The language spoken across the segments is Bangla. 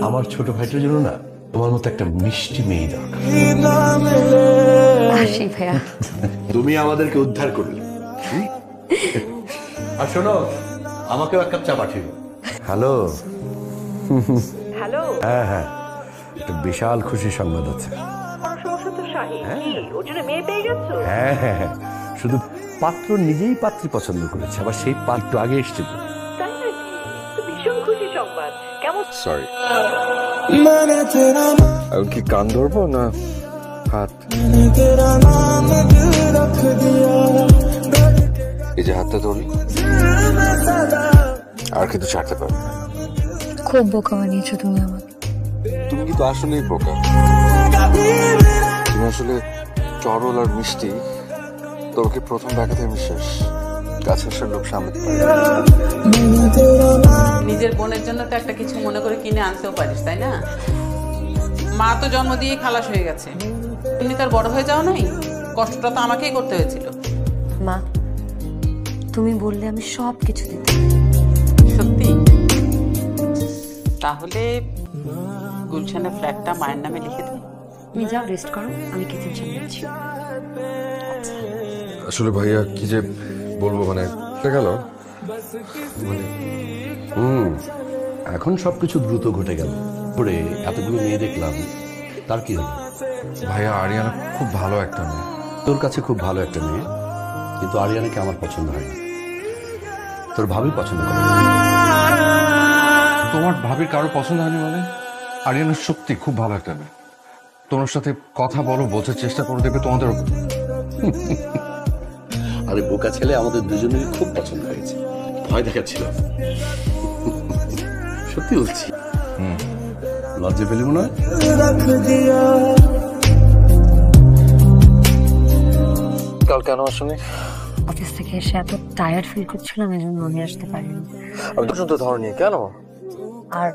আমার ছোট ভাইটার জন্য না তোমার মতো একটা মিষ্টি মেয়ে দরকার। আসি ভাইয়া, তুমি আমাদেরকে উদ্ধার করলে। আর শোনো, আমাকেও এক কাপ চা পাঠিও। হ্যালো। হ্যালো। হ্যাঁ হ্যাঁ, একটা বিশাল খুশির সংবাদ আছে। হ্যাঁ হ্যাঁ হ্যাঁ, শুধু পাত্র নিজেই পাত্রী পছন্দ করেছে, আবার সেই পাত্র আগে এসেছিল। ভীষণ খুশি সংবাদ। কেমন? সরি, আমি কি কান ধরবো না হাত? এই যে হাতটা ধরলি, আর কিন্তু ছাড়তে পারবে। খুব বোকা বানিয়েছো তুমি আমাকে। তুমি কিন্তু আসলেই বোকা। তুমি আসলে চরল আর মিষ্টি। তোমাকে প্রথম দেখাতে বিশ্বাস, কাছে আসার লোক সামলাতে পারে। নিজের বোনের জন্য তো একটা কিছু মনে করে কিনে আনতেও পারিস, তাই না? মা তো জন্ম দিয়ে খালাস হয়ে গেছে, তুমি তার বড় হয়ে যাও নাই? কষ্টটা তো আমাকেই করতে হয়েছিল। মা, তুমি বললে আমি সব কিছু দিতে। সত্যি? তাহলে গুলশানের ফ্ল্যাটটা মায়ের নামে লিখে দিই। তুমি যাও, রেস্ট করো, আমি কিচেন সামলাচ্ছি। আসলে ভাইয়া কি যে বলবো, মানে গেল মানে এখন সবকিছু দ্রুত ঘটে গেল। পরে এতগুলো মেয়ে দেখলাম, তার কি হলো? ভাইয়া আরিয়ানা খুব ভালো একটা মেয়ে। তোর কাছে খুব ভালো একটা মেয়ে, কিন্তু আরিয়ানাকে আমার পছন্দ হয়নি। তোর ভাবি পছন্দ করে। তোমার ভাবির কারো পছন্দ হয়নি মানে? আরিয়ানা সত্যি খুব ভালো একটা মেয়ে। তোমার সাথে কথা বলো, বোঝার চেষ্টা করে, দেখবে তোমাদের। আরে বোকা ছেলে, আমাদের দুজনেরই খুব পছন্দ হয়েছে। ভয় দেখাচ্ছিল। সত্যি বলছি। লজ্জা পেলি মনে হয়? কাল কেন আসনি? অফিস থেকে এসে এত টায়ার্ড ফিল করছিলাম, এই জন্য আমি আসতে পারিনি। আমি পর্যন্ত ধরনি কেন? আর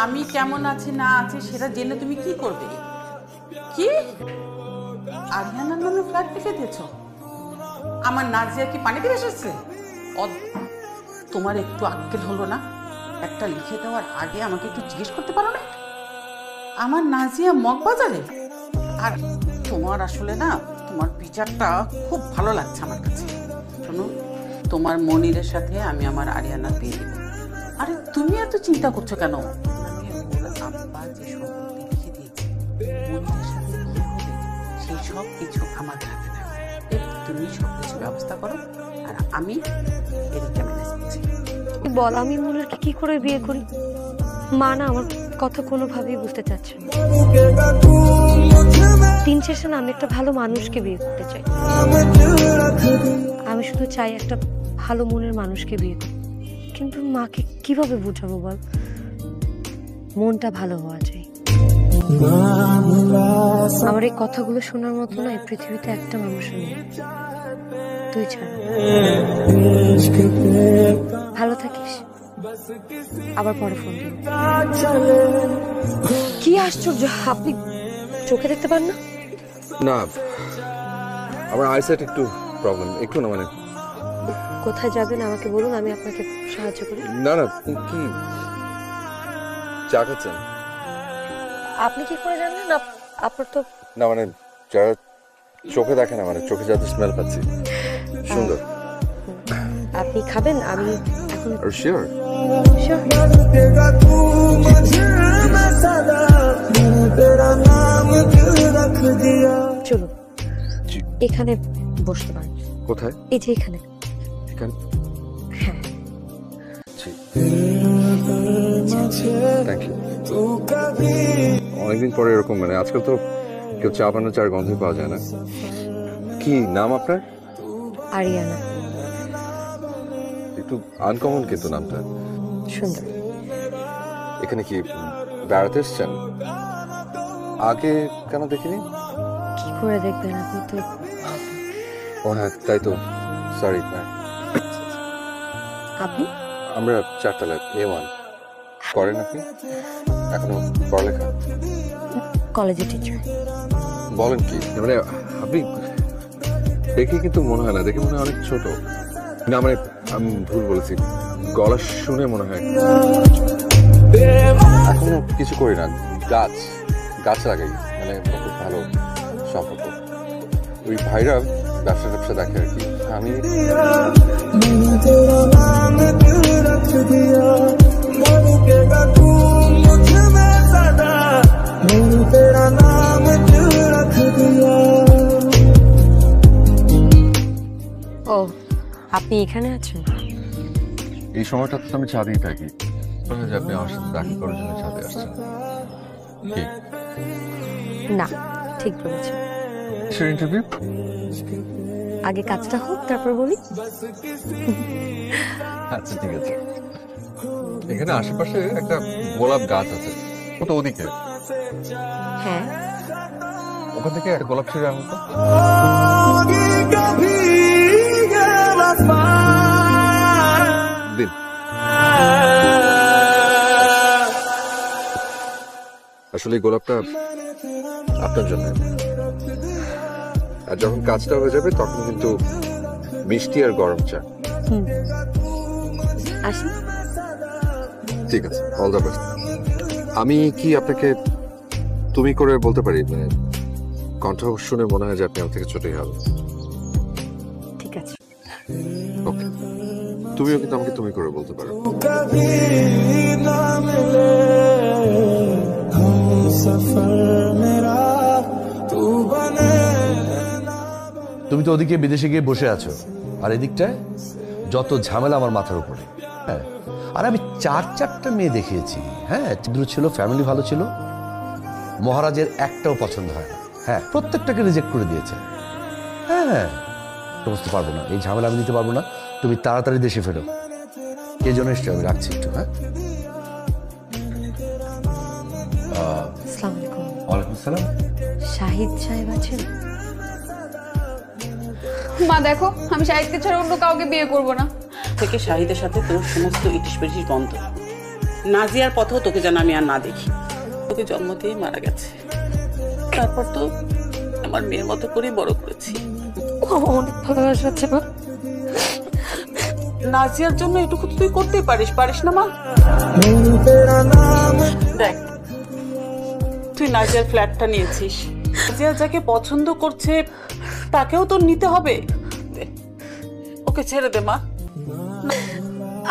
আমি কেমন আছি না আছি সেটা জেনে তুমি কি করবে? কি আরিয়ানার নামে ফ্ল্যাট লিখে দিয়েছ? আমার নাজিয়া কি পানিতে এসেছে? তোমার একটু আক্কেল হলো না? একটা লিখে দেওয়ার আগে আমাকে একটু জিজ্ঞেস করতে পারো না? আমার নাজিয়া মগবাজারে। আর তোমার আসলে না, তোমার বিচারটা খুব ভালো লাগছে আমার কাছে। শোনো, তোমার মনিরের সাথে আমি আমার আরিয়ানা বিয়ে দেব। আরে তুমি এত চিন্তা করছো কেন? আব্বা যে সম্পত্তি লিখে দিয়েছে, মনিরের সাথে কি হবে সেই সব কিছু আমার হাতে থাকবে। তুমি সব কিছু ব্যবস্থা করো, আর আমি এদিকটা ম্যানেজ করছি। বল, আমি মনিরকে কি করে বিয়ে করি? মা না আমার কথা কোনোভাবেই বুঝতে চাচ্ছে না। দিন শেষে না আমি একটা ভালো মানুষকে বিয়ে করতে চাই। আমি শুধু চাই একটা ভালো মনের মানুষকে বিয়ে করতে। কিন্তু মাকে কিভাবে বুঝাবো বল? মনটা ভালো হওয়া চাই। আমার এই কথাগুলো শোনার মতো না এই পৃথিবীতে একটা মানুষ নেই, তুই ছাড়া। ভালো থাকিস, আবার পরে ফোন দিন। কি আশ্চর্য, আপনি চোখে দেখতে পান না? না, আমার আইসাইট একটু প্রবলেম, একটু না মানে। কোথায় যাবেন আমাকে বলুন, আমি আপনাকে সাহায্য করি। না না, কি চা খাচ্ছেন? আপনি কি করে জানলেন? আপনার তো না মানে যারা চোখে দেখে না, মানে চোখে যাতে স্মেল পাচ্ছি। সুন্দর। আপনি খাবেন? আমি এখন শিওর। চলুন, এখানে বসতে পারেন। কোথায়? এই যে এখানে। এখানে? হ্যাঁ। Thank you. অনেকদিন পরে এরকম, মানে আজকাল তো কেউ চা বানানো চার গন্ধই পাওয়া যায় না। কি নাম আপনার? আরিয়ানা। একটু আনকমন কিন্তু নামটা। সুন্দর। এখানে কি বেড়াতে এসছেন? আগে কেন দেখিনি? কি করে দেখবেন, আপনি তো। ও হ্যাঁ, তাই তো, সরি। আপনি? আমরা চারতলায় A1 করেন আপনি? এখনো পড়ালেখা? কলেজে টিচার। বলেন কি, মানে আপনি দেখে কিন্তু মনে হয় না, দেখে মনে হয় অনেক ছোট। না মানে আমি ভুল বলেছি, গলা শুনে মনে হয়। এখনো কিছু করি না, গাছ লাগাই, মানে খুব ভালো সম্পর্ক। ওই ভাইরা ব্যবসা দেখে আর কি। আমি ও, আপনি এখানে আছেন? এই সময়টাতে আমি ছাদেই থাকি। যে আপনি আমার সাথে দেখা করার জন্য ছাদে আসছেন। কি না, ঠিক বলেছেন। কিসের ইন্টারভিউ? আগে কাজটা হোক, তারপর বলি। আচ্ছা ঠিক আছে। এখানে আশেপাশে একটা গোলাপ গাছ আছে, ওটা ওদিকে। হ্যাঁ, ওখান থেকে একটা গোলাপ ছিঁড়ে আনতো। দিন। আসলে এই গোলাপটা আপনার জন্য। আর যখন কাজটা হয়ে যাবে তখন কিন্তু মিষ্টি আর গরম চা। আসি। ঠিক আছে, অল দ্য বেস্ট। আমি কি আপনাকে তুমি করে বলতে পারি? মানে কণ্ঠ শুনে মনে হয় যে আপনি আমার থেকে ছোটই হবে। ঠিক আছে। ওকে, তুমিও কিন্তু আমাকে তুমি করে বলতে পারো। তুমি তো ওদিকে বিদেশে গিয়ে বসে আছো, আর এদিকটায় যত ঝামেলা আমার মাথার উপরে। হ্যাঁ, আর আমি চারটা মেয়ে দেখিয়েছি। হ্যাঁ, চিদ্র ছিল, ফ্যামিলি ভালো ছিল, মহারাজের একটাও পছন্দ হয় না। হ্যাঁ, প্রত্যেকটাকে রিজেক্ট করে দিয়েছে। হ্যাঁ, বুঝতে পারবো না, এই ঝামেলা আমি নিতে পারবো না। তুমি তাড়াতাড়ি দেশে ফেরো। কে জন্য এসছো? আমি রাখছি একটু। হ্যাঁ, আসসালামু আলাইকুম। ওয়ালাইকুম আসসালাম। শাহিদ সাহেব আছেন? মা দেখো, আমি শাহিদকে ছাড়া অন্য কাউকে বিয়ে করব না। থেকে শাহিদের সাথে তোর সমস্ত ইটিস পিটিস বন্ধ। নাজিয়ার পথেও তোকে যেন আমি আর না দেখি। তোকে জন্ম দিয়ে মারা গেছে, তারপর তো আমার মেয়ের মতো করেই বড় করেছি। অনেক ভালোবাসা আছে মা। নাজিয়ার জন্য এটুকু তো তুই করতেই পারিস না মা? দেখ, তুই নাজিয়ার ফ্ল্যাটটা নিয়েছিস, নাজিয়া যাকে পছন্দ করছে তাকেও তোর নিতে হবে। ওকে ছেড়ে দে মা।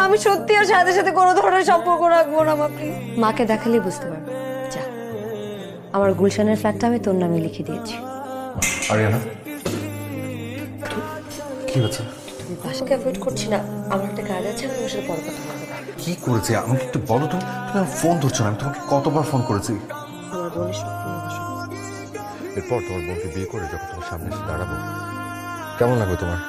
আমি সত্যি আর সাথে সাথে কোনো ধরনের সম্পর্ক রাখবো না মা, প্লিজ। মাকে দেখালেই বুঝতে পারবে। যা, আমার গুলশানের ফ্ল্যাটটা আমি তোর নামে লিখে দিয়েছি। আরিয়ানা, কি হচ্ছে? তুমি বাসাকে অ্যাভয়েড করছি না, আমার একটা কাজ আছে, আমি ওর সাথে পরে কথা বলবো। কি করেছে আমাকে একটু বলো তো। তুমি আমার ফোন ধরছো না, আমি তোমাকে কতবার ফোন করেছি। আমার বোনের সত্যি এরপর তোমার বোনকে বিয়ে করে যখন তোমার সামনে এসে দাঁড়াবো, কেমন লাগবে তোমার?